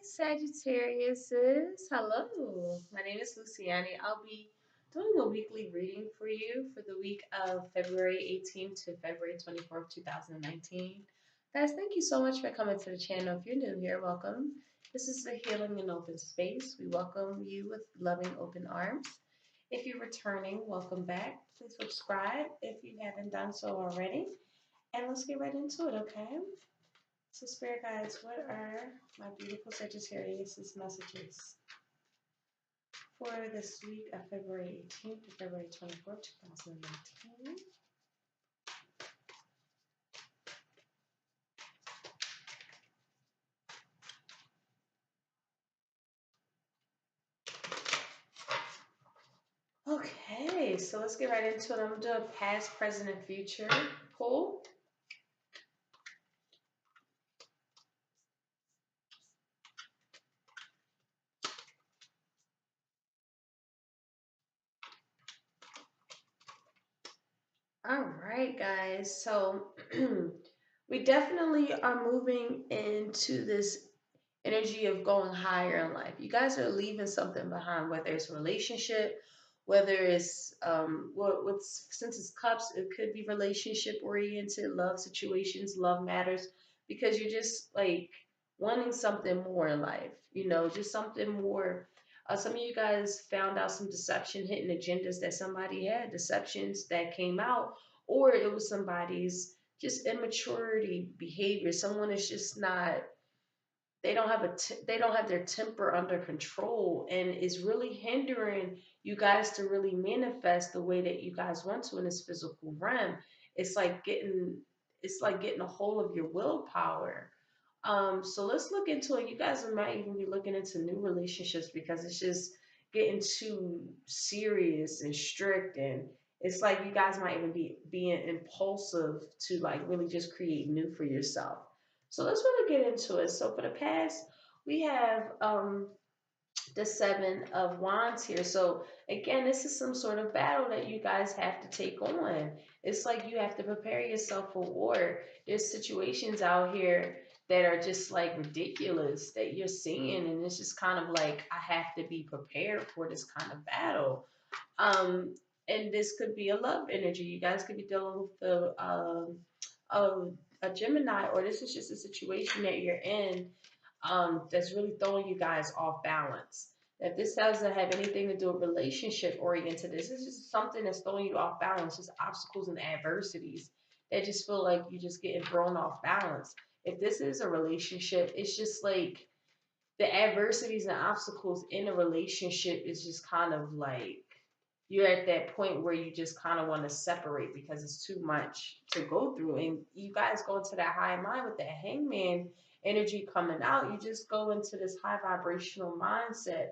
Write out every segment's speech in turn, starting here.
Sagittariuses. Hello, my name is Luciani. I'll be doing a weekly reading for you for the week of February 18th to February 24th, 2019. Guys, thank you so much for coming to the channel. If you're new here, welcome. This is the Healing and Open Space. We welcome you with loving open arms. If you're returning, welcome back. Please subscribe if you haven't done so already. And let's get right into it, okay? So, Spirit Guides, what are my beautiful Sagittarius' messages for this week of February 18th to February 24th, 2019? Okay, so let's get right into it. I'm going to do a past, present, and future pull. All right, guys. So we definitely are moving into this energy of going higher in life. You guys are leaving something behind, whether it's a relationship, whether it's since it's cups, it could be relationship oriented, love situations, love matters, because you're just like wanting something more in life, just something more. Some of you guys found out some deception, hidden agendas that somebody had, deceptions that came out, or it was somebody's just immaturity behavior. Someone is just not, they don't have their temper under control, and is really hindering you guys to really manifest the way that you guys want to in this physical realm. It's like getting a hold of your willpower. So let's look into it. You guys might even be looking into new relationships because it's just getting too serious and strict, and it's like you guys might even be being impulsive to like really just create new for yourself. So let's really get into it. So for the past, we have the Seven of Wands here. So again, this is some sort of battle that you guys have to take on. It's like you have to prepare yourself for war. There's situations out here that are just like ridiculous that you're seeing, and it's just kind of like I have to be prepared for this kind of battle. Um, and this could be a love energy. You guys could be dealing with a Gemini, or this is just a situation that you're in that's really throwing you guys off balance. If this doesn't have anything to do with relationship oriented, this is just something that's throwing you off balance, just obstacles and adversities that just feel like you're just getting thrown off balance. If this is a relationship, it's just like the adversities and obstacles in a relationship is just kind of like you're at that point where you just kind of want to separate because it's too much to go through. And you guys go into that high mind with that hangman energy coming out. You just go into this high vibrational mindset,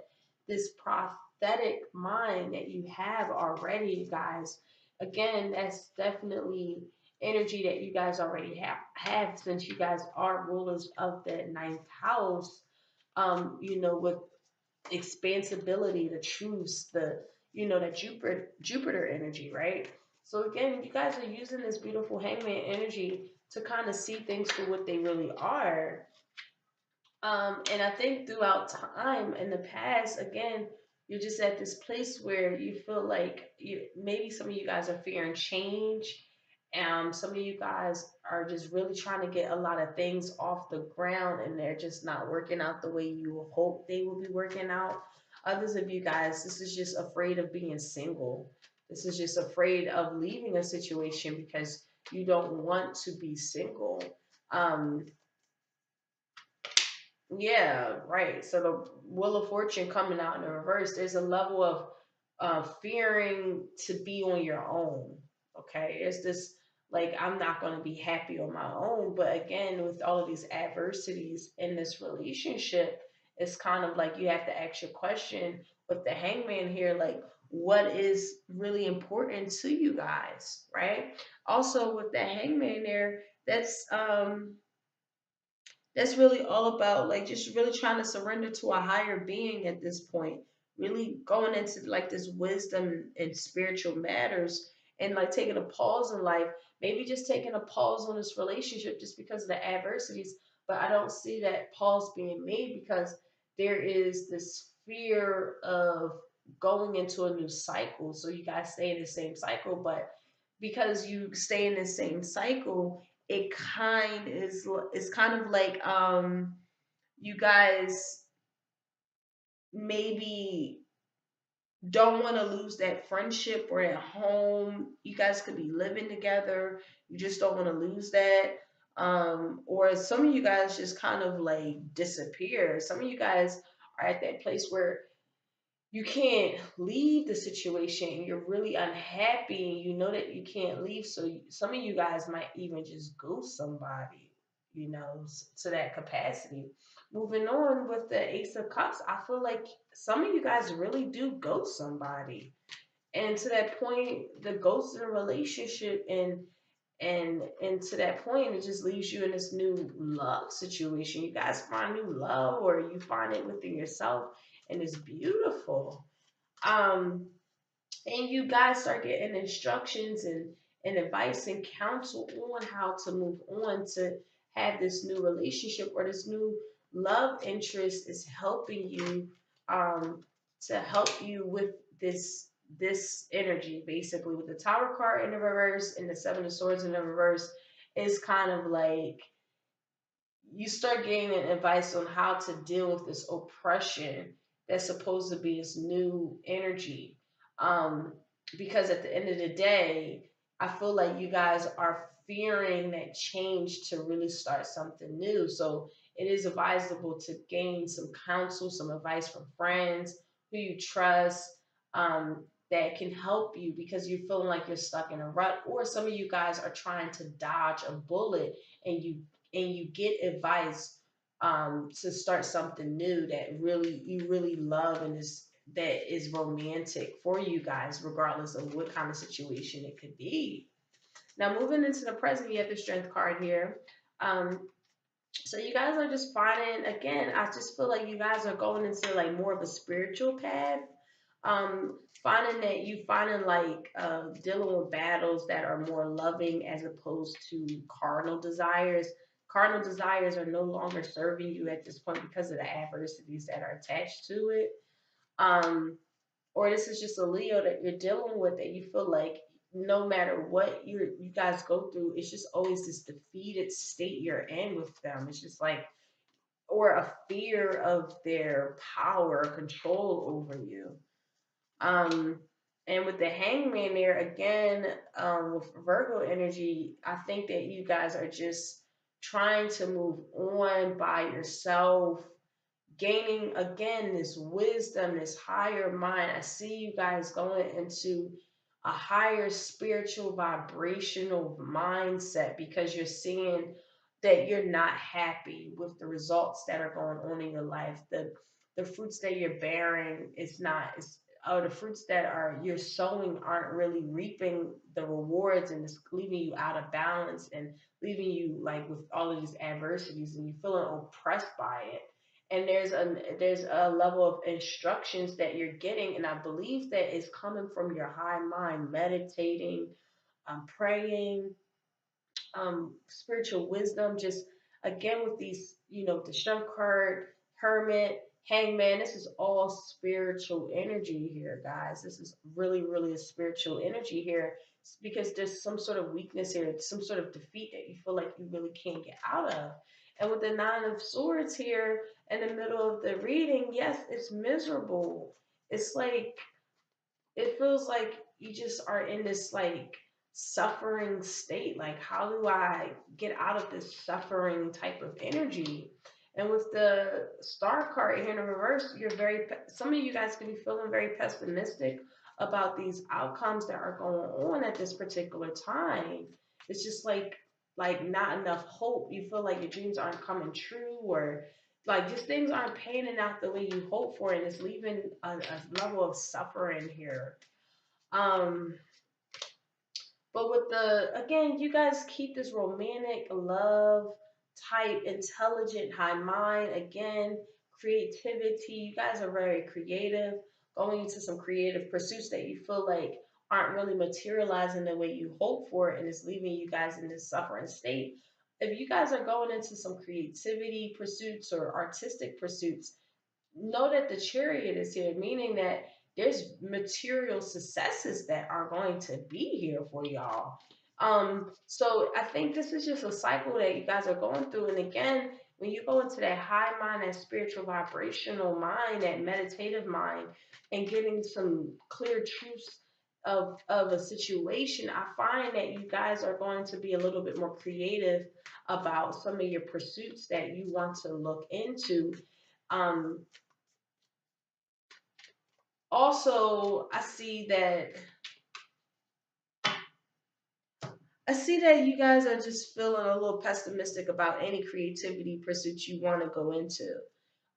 this prophetic mind that you have already, you guys. Again, that's definitely energy that you guys already have since you guys are rulers of the ninth house. With expansibility, the truths, that Jupiter energy, right? So again, you guys are using this beautiful hangman energy to kind of see things for what they really are. And I think throughout time in the past, again, you're just at this place where you feel like maybe some of you guys are fearing change. Some of you guys are just really trying to get a lot of things off the ground, and they're just not working out the way you hope they will be working out. Others of you guys, this is just afraid of being single. This is just afraid of leaving a situation because you don't want to be single. Um, yeah, right. So the Wheel of Fortune coming out in the reverse, there's a level of fearing to be on your own. Okay. It's this like, I'm not going to be happy on my own. But again, with all of these adversities in this relationship, it's kind of like you have to ask your question with the hangman here, like, what is really important to you guys, right? Also, with the hangman there, that's really all about like just really trying to surrender to a higher being at this point, really going into like this wisdom and spiritual matters, and like taking a pause in life, maybe just taking a pause on this relationship just because of the adversities, but I don't see that pause being made because there is this fear of going into a new cycle. So you guys stay in the same cycle, but because you stay in the same cycle, it's kind of like you guys maybe don't want to lose that friendship or that home. You guys could be living together. You just don't want to lose that. Or some of you guys just kind of like disappear. Some of you guys are at that place where you can't leave the situation and you're really unhappy and you know that you can't leave. So some of you guys might even just ghost somebody, to that capacity. Moving on with the Ace of Cups, I feel like some of you guys really do ghost somebody. And to that point, the ghost in a relationship and to that point, it just leaves you in this new love situation. You guys find new love or you find it within yourself and it's beautiful. Um, and you guys start getting instructions and advice and counsel on how to move on to have this new relationship or this new love interest is helping you um, to help you with this energy basically with the Tower card in the reverse and the Seven of Swords in the reverse is kind of like you start gaining advice on how to deal with this oppression that's supposed to be this new energy. Um, because at the end of the day, I feel like you guys are fearing that change to really start something new. So it is advisable to gain some counsel, some advice from friends who you trust, that can help you because you're feeling like you're stuck in a rut, or some of you guys are trying to dodge a bullet and you get advice to start something new that really you really love and is that is romantic for you guys, regardless of what kind of situation it could be. Now, moving into the present, you have the Strength card here. Um, so you guys are just finding again. I just feel like you guys are going into like more of a spiritual path. Finding that you finding like dealing with battles that are more loving as opposed to carnal desires. Carnal desires are no longer serving you at this point because of the adversities that are attached to it. Um, or this is just a Leo that you're dealing with that you feel like no matter what you guys go through, it's just always this defeated state you're in with them. It's just like or a fear of their power, control over you. Um, and with the Hangman there again, with Virgo energy, I think that you guys are just trying to move on by yourself, gaining again this wisdom, this higher mind. I see you guys going into a higher spiritual vibrational mindset because you're seeing that you're not happy with the results that are going on in your life. The fruits that you're bearing is not is or the fruits that are you're sowing aren't really reaping the rewards and it's leaving you out of balance and leaving you like with all of these adversities and you feeling oppressed by it. And there's a level of instructions that you're getting and I believe that is coming from your high mind meditating, praying, spiritual wisdom. Just again with these, the Strength card, Hermit, Hangman. This is all spiritual energy here, guys. This is really, really a spiritual energy here because there's some sort of weakness here, some sort of defeat that you feel like you really can't get out of. And with the Nine of Swords here in the middle of the reading, yes, it's miserable. It's like it feels like you just are in this like suffering state. Like, how do I get out of this suffering type of energy? And with the Star card here in the reverse, some of you guys can be feeling very pessimistic about these outcomes that are going on at this particular time. It's just like not enough hope. You feel like your dreams aren't coming true, or like just things aren't panning out the way you hope for, and it's leaving a level of suffering here. Um, but with the again, you guys keep this romantic love type, intelligent, high mind. Again, creativity. You guys are very creative, going into some creative pursuits that you feel like aren't really materializing the way you hope for, and it's leaving you guys in this suffering state. if you guys are going into some creativity pursuits or artistic pursuits, know that the chariot is here, meaning that there's material successes that are going to be here for y'all. So I think this is just a cycle that you guys are going through. And again, when you go into that high mind, that spiritual vibrational mind, that meditative mind, and getting some clear truths of a situation, I find that you guys are going to be a little bit more creative about some of your pursuits that you want to look into. Um, Also, I see that you guys are just feeling a little pessimistic about any creativity pursuit you want to go into.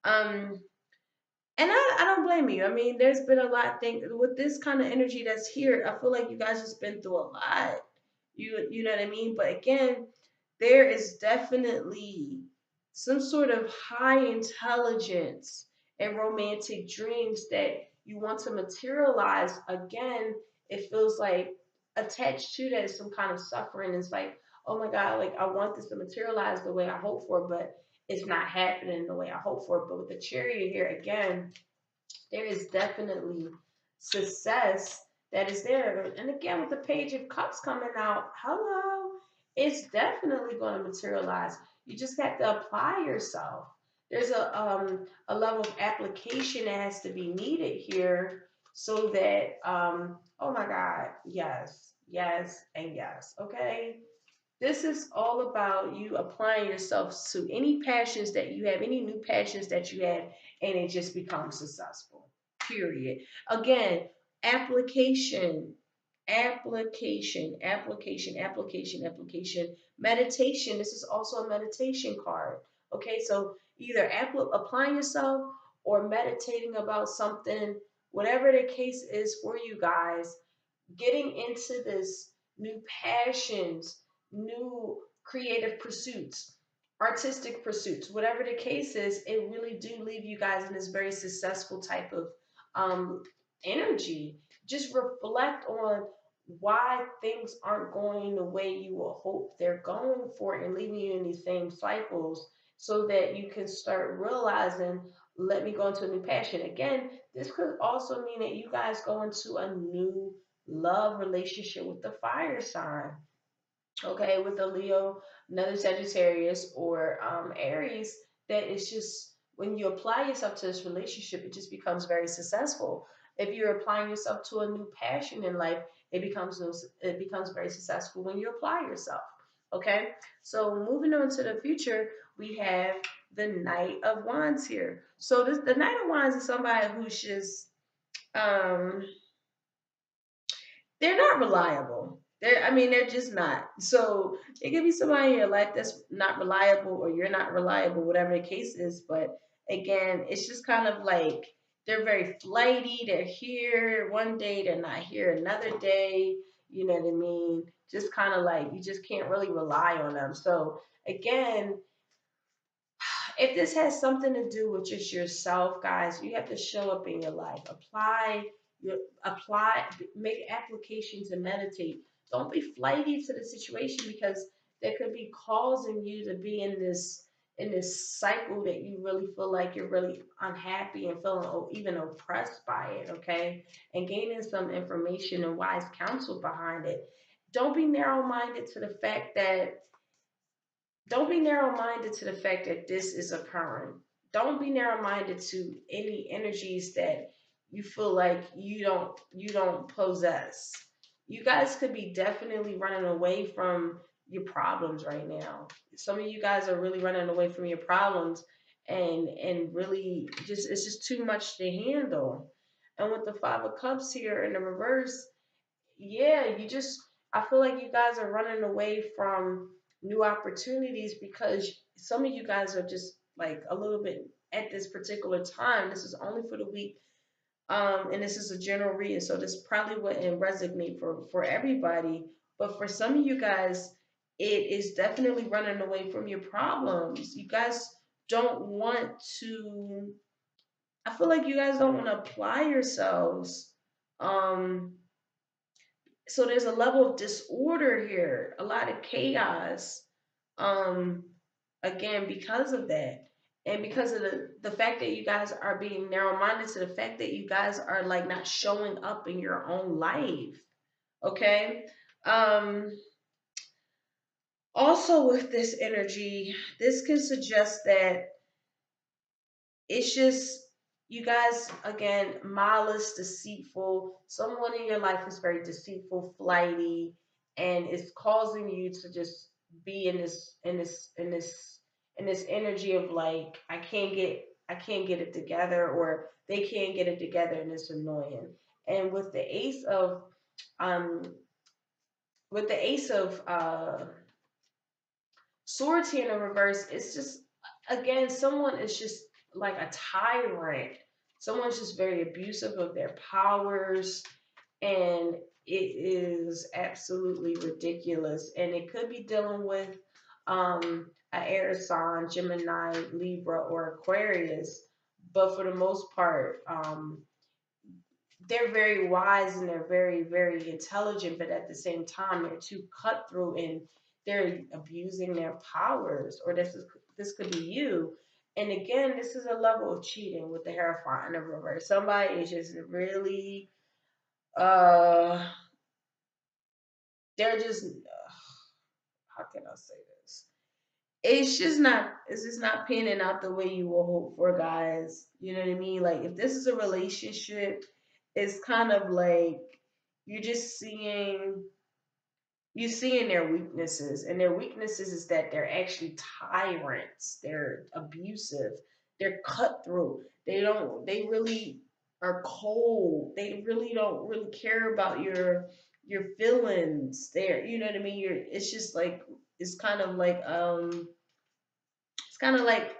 Um, and I don't blame you. I mean, there's been a lot thing with this kind of energy that's here. I feel like you guys just been through a lot. You know what I mean? But again, there is definitely some sort of high intelligence and romantic dreams that you want to materialize. Again, it feels like attached to that is some kind of suffering. It's like, oh my God, like I want this to materialize the way I hope for, but it's not happening the way I hope for. But with the chariot here, again, there is definitely success that is there. And again, with the Page of Cups coming out, hello, it's definitely going to materialize. You just have to apply yourself. There's a level of application that has to be needed here so that oh my God, yes, yes, and yes. Okay. This is all about you applying yourself to any passions that you have, any new passions that you have, and it just becomes successful. Period. Again, application, application. Meditation. This is also a meditation card. Okay, so either applying yourself or meditating about something, whatever the case is for you guys, getting into this new passions, new creative pursuits, artistic pursuits, whatever the case is, it really do leave you guys in this very successful type of um, energy. Just reflect on why things aren't going the way you will hope they're going for and leaving you in these same cycles so that you can start realizing, let me go into a new passion. Again, this could also mean that you guys go into a new love relationship with the fire sign. Okay, with a Leo, another Sagittarius, or Aries, that it's just when you apply yourself to this relationship, it just becomes very successful. If you're applying yourself to a new passion in life, it becomes very successful when you apply yourself. Okay, so moving on to the future, we have the Knight of Wands here. So the Knight of Wands is somebody who's just um they're not reliable. They're just not. So it could be somebody in your life that's not reliable, or you're not reliable, whatever the case is. But again, it's just kind of like they're very flighty. They're here one day, they're not here another day. You know what I mean? Just kind of like you just can't really rely on them. So again, if this has something to do with just yourself, guys, you have to show up in your life. Apply, make applications and meditate. Don't be flighty to the situation because that could be causing you to be in this cycle that you really feel like you're really unhappy and feeling even oppressed by it, okay? And gaining some information and wise counsel behind it. Don't be narrow minded to the fact that don't be narrow minded to the fact that this is occurring. Don't be narrow minded to any energies that you feel like you don't possess. You guys could be definitely running away from your problems right now. Some of you guys are really running away from your problems and really just it's just too much to handle. And with the 5 of Cups here in the reverse, yeah, I feel like you guys are running away from new opportunities because some of you guys are just like a little bit at this particular time. This is only for the week. And this is a general reading, so this probably wouldn't resonate for everybody. But for some of you guys, it is definitely running away from your problems. You guys don't want to, I feel like you guys don't want to apply yourselves. Um, so there's a level of disorder here, a lot of chaos. Um, again, because of that. And because of the fact that you guys are being narrow minded, to the fact that you guys are like not showing up in your own life. Okay. Um, also, with this energy, this can suggest that it's just you guys again, malice, deceitful. Someone in your life is very deceitful, flighty, and it's causing you to just be in this energy of like I can't get it together, or they can't get it together, and it's annoying. And um with the ace of swords here in the reverse, it's just again, someone is just like a tyrant. Someone's just very abusive of their powers, and it is absolutely ridiculous. And it could be dealing with an air sign, Gemini, Libra, or Aquarius. But for the most part, they're very wise and they're very, very intelligent, but at the same time, they're too cutthroat and they're abusing their powers. Or this could be you. And again, this is a level of cheating with the Hierophant in the reverse. Somebody is just really, uh, they're just, how can I say this? It's just not panning out the way you will hope for, guys. You know what I mean? Like if this is a relationship, it's kind of like you're just seeing their weaknesses, and their weaknesses is that they're actually tyrants, they're abusive, they're cutthroat, they really are cold, they really don't really care about your feelings. They're, you know what I mean, you're it's just like it's kind of like it's kind of like,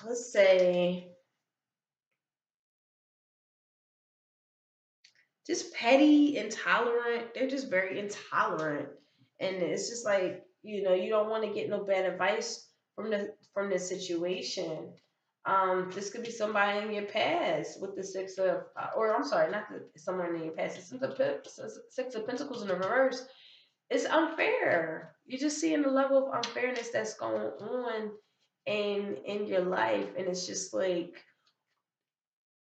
let's say, just petty, intolerant. They're just very intolerant, and it's just like, you don't want to get no bad advice from the situation. This could be somebody in your past with the or I'm sorry, not someone in your past. Six of Pentacles in the reverse. It's unfair. You're just seeing the level of unfairness that's going on in your life, and it's just like,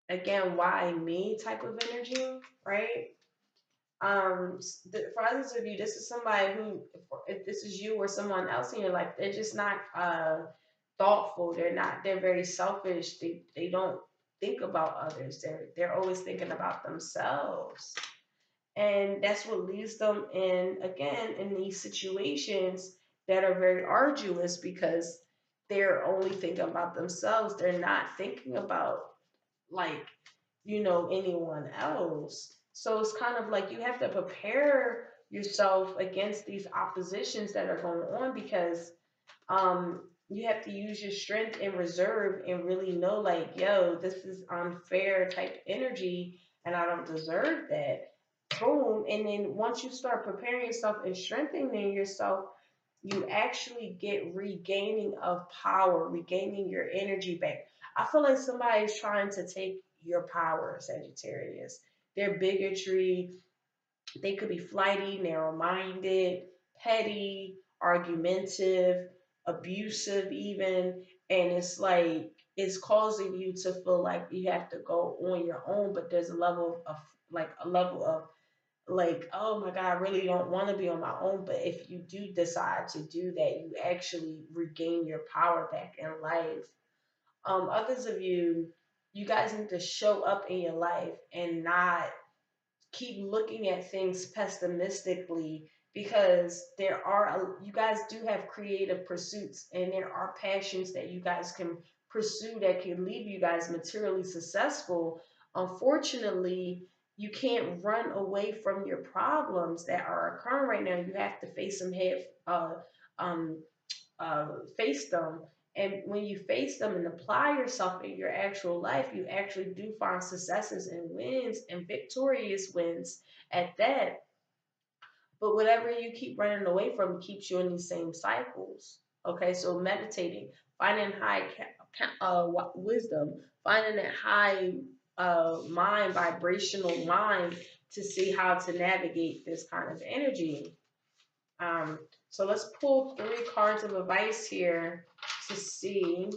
again, why me type of energy, right? For others of you, this is somebody who, if this is you or someone else in your life, they're just not thoughtful. They're very selfish. They don't think about others. They're always thinking about themselves. And that's what leaves them in, again, in these situations that are very arduous, because they're only thinking about themselves. They're not thinking about, like, anyone else. So it's kind of like you have to prepare yourself against these oppositions that are going on, because you have to use your strength and reserve and really know, like, yo, this is unfair type energy and I don't deserve that. Boom. And then once you start preparing yourself and strengthening yourself, you actually get regaining of power, regaining your energy back. I feel like somebody is trying to take your power, Sagittarius. Their bigotry, they could be flighty, narrow minded, petty, argumentative, abusive, even. And it's like, it's causing you to feel like you have to go on your own, but there's a level of like, oh my God, I really don't want to be on my own. But if you do decide to do that, you actually regain your power back in life. Others of you, you guys need to show up in your life and not keep looking at things pessimistically, because you guys do have creative pursuits, and there are passions that you guys can pursue that can leave you guys materially successful. Unfortunately, you can't run away from your problems that are occurring right now. You have to face them um, uh, face them. And when you face them and apply yourself in your actual life, you actually do find successes and wins, and victorious wins at that. But whatever you keep running away from keeps you in these same cycles. Okay, so meditating, finding high wisdom, finding that high mind, vibrational mind, to see how to navigate this kind of energy. Um, So let's pull 3 cards of advice here to see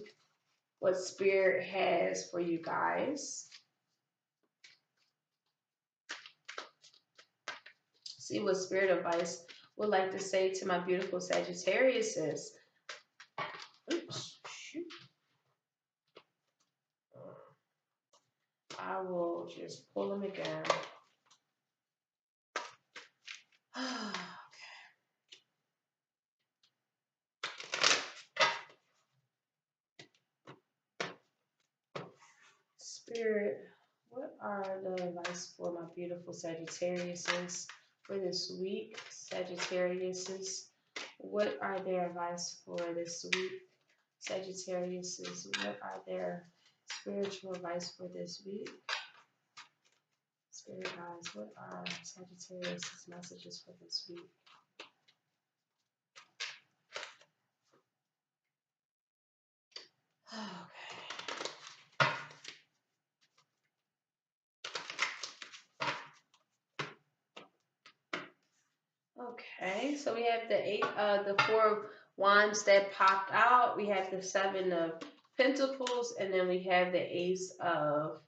what Spirit has for you guys. See what Spirit advice would like to say to my beautiful Sagittariuses. Oops, shoot. I will just pull them again. Spirit, what are the advice for my beautiful Sagittariuses for this week? Sagittariuses, what are their advice for this week? Sagittariuses, what are their spiritual advice for this week? Spirit guys, what are Sagittarius' messages for this week? Okay, so we have the 4 wands that popped out. We have the 7 of pentacles, and then we have the ace of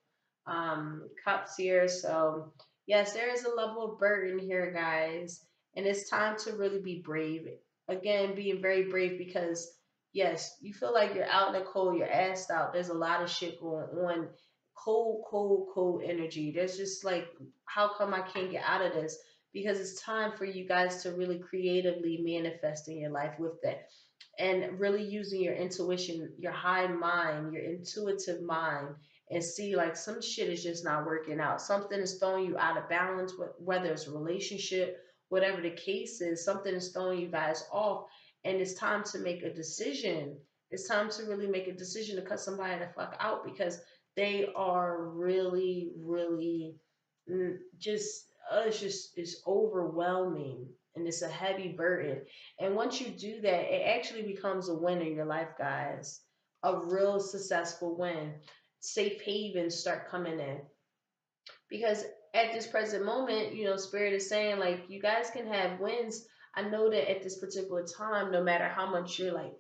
cups here. So yes, there is a level of burden here, guys, and it's time to really be brave. Again, being very brave because yes, you feel like you're out in the cold, you're assed out. There's a lot of shit going on. Cold, cold, cold energy. There's just like, how come I can't get out of this? Because it's time for you guys to really creatively manifest in your life with that, and really using your intuition, your high mind, your intuitive mind, and see like some shit is just not working out. Something is throwing you out of balance, whether it's a relationship, whatever the case is, something is throwing you guys off, and it's time to make a decision. It's time to really make a decision to cut somebody the fuck out because they are really, really just it's overwhelming, and it's a heavy burden. And once you do that, it actually becomes a win in your life, guys. A real successful win. Safe havens start coming in. Because at this present moment, Spirit is saying, like, you guys can have wins. I know that at this particular time, no matter how much you're like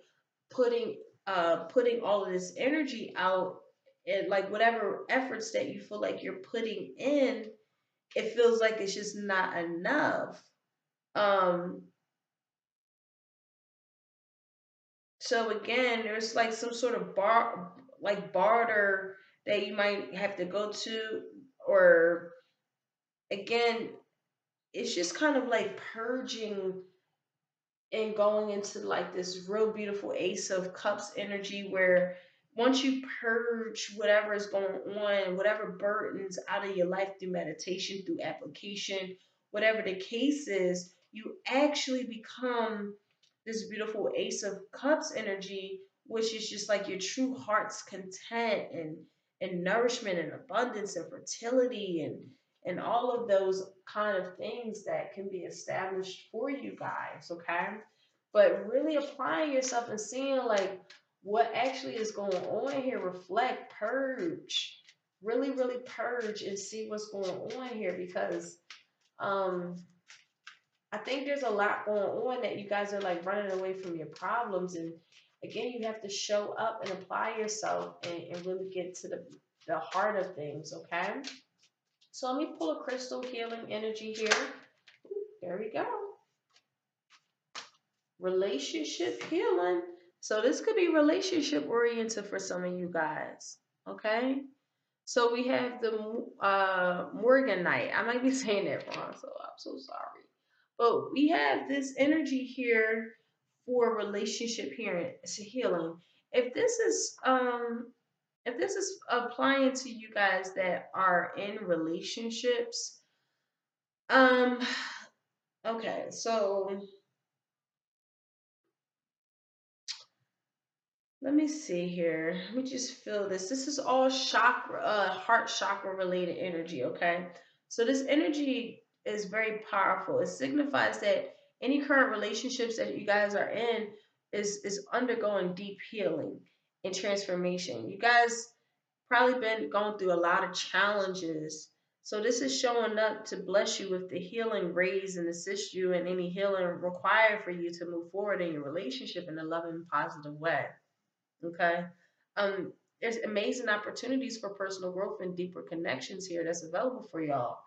putting all of this energy out, and like whatever efforts that you feel like you're putting in, it feels like it's just not enough. Um, so again, there's like some sort of barter that you might have to go to, or again, it's just kind of like purging and going into like this real beautiful ace of cups energy where once you purge whatever is going on, whatever burdens out of your life through meditation, through application, whatever the case is, you actually become this beautiful ace of cups energy, which is just like your true heart's content and nourishment and abundance and fertility and all of those kind of things that can be established for you guys, okay? But really applying yourself and seeing like what actually is going on here, reflect, purge, really, really purge and see what's going on here because um I think there's a lot going on that you guys are like running away from your problems. And again, you have to show up and apply yourself and really get to the heart of things, okay? So let me pull a crystal healing energy here. Ooh, there we go. Relationship healing. So this could be relationship oriented for some of you guys, okay? So we have the Morgan Knight. I might be saying that wrong, so I'm so sorry. But we have this energy here for relationship healing. If this is applying to you guys that are in relationships, um, okay, so let me see here. Let me just feel this. This is all chakra, heart chakra related energy, okay? So this energy is very powerful. It signifies that any current relationships that you guys are in is undergoing deep healing and transformation. You guys probably been going through a lot of challenges. So this is showing up to bless you with the healing rays and assist you in any healing required for you to move forward in your relationship in a loving, positive way. Okay. Um, there's amazing opportunities for personal growth and deeper connections here that's available for y'all.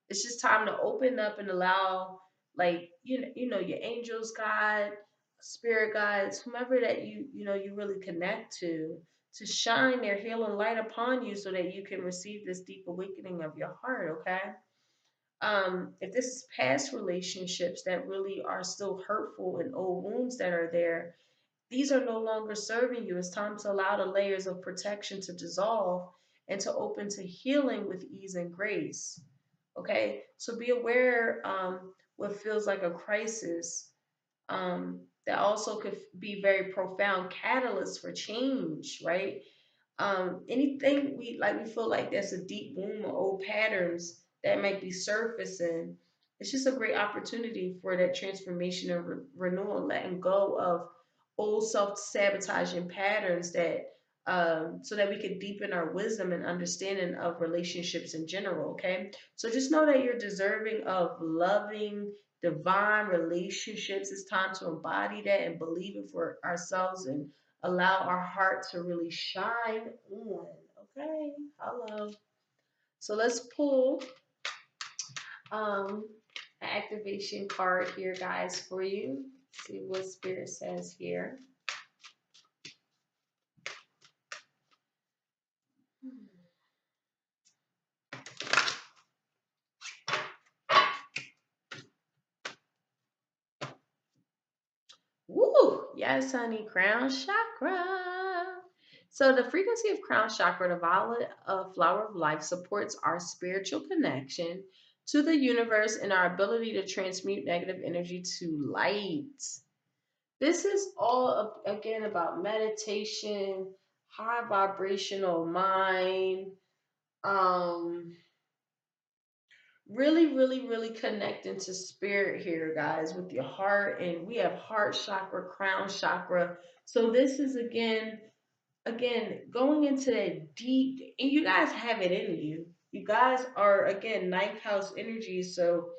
It's just time to open up and allow, like, your angels, God, spirit guides, whomever that you really connect to shine their healing light upon you so that you can receive this deep awakening of your heart. Okay. If this is past relationships that really are still hurtful and old wounds that are there, these are no longer serving you. It's time to allow the layers of protection to dissolve and to open to healing with ease and grace. Okay, so be aware what feels like a crisis that also could be very profound catalyst for change, right? Anything we feel like there's a deep wound or old patterns that might be surfacing. It's just a great opportunity for that transformation and renewal, letting go of old self-sabotaging patterns that so that we could deepen our wisdom and understanding of relationships in general. Okay, so just know that you're deserving of loving divine relationships. It's time to embody that and believe it for ourselves and allow our heart to really shine on. Okay, hello. So let's pull an activation card here, guys, for you. See what Spirit says here. Woo! Yes, honey, crown chakra. So the frequency of crown chakra, the violet flower of life, supports our spiritual connection to the universe and our ability to transmute negative energy to light. This is all again about meditation, high vibrational mind, um, really, really, really connecting to spirit here, guys, with your heart. And we have heart chakra, crown chakra. So this is again, going into that deep, and you guys have it in you. You guys are again ninth house energy, so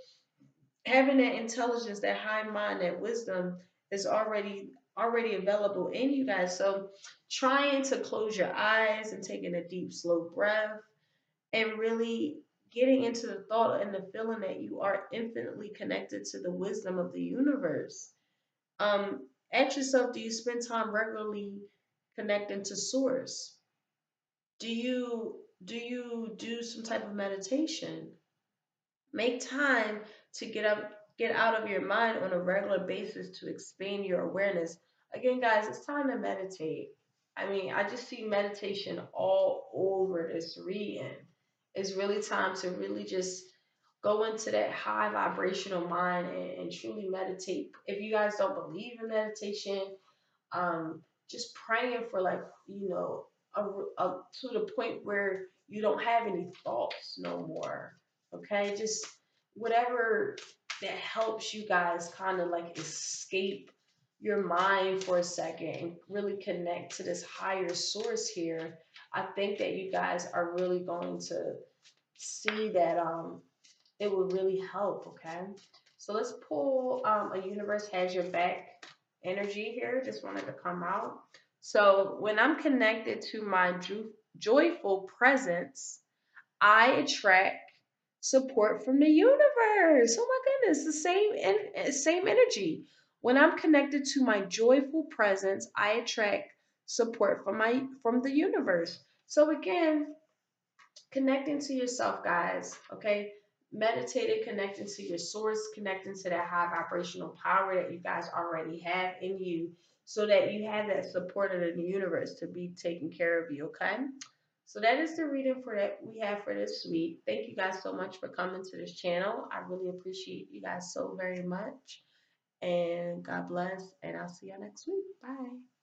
having that intelligence, that high mind, that wisdom is already available in you guys. So trying to close your eyes and taking a deep, slow breath and really getting into the thought and the feeling that you are infinitely connected to the wisdom of the universe. Ask yourself, do you spend time regularly connecting to source? Do you do some type of meditation? Make time to get out of your mind on a regular basis to expand your awareness. Again, guys, it's time to meditate. I mean, I just see meditation all over this reading. It's really time to really just go into that high vibrational mind and truly meditate. If you guys don't believe in meditation, just praying for, like, to the point where you don't have any thoughts no more. Okay, just whatever that helps you guys kind of like escape your mind for a second and really connect to this higher source here. I think that you guys are really going to see that it will really help. Okay, so let's pull a universe has your back energy here. Just wanted to come out. So when I'm connected to my joyful presence, I attract support from the universe. Oh my goodness, the same energy. When I'm connected to my joyful presence, I attract support from the universe. So again, connecting to yourself, guys. Okay, meditating, connecting to your source, connecting to that high vibrational power that you guys already have in you, so that you have that support of the universe to be taking care of you. Okay, so that is the reading for that we have for this week. Thank you guys so much for coming to this channel. I really appreciate you guys so very much, and God bless, and I'll see you next week. Bye.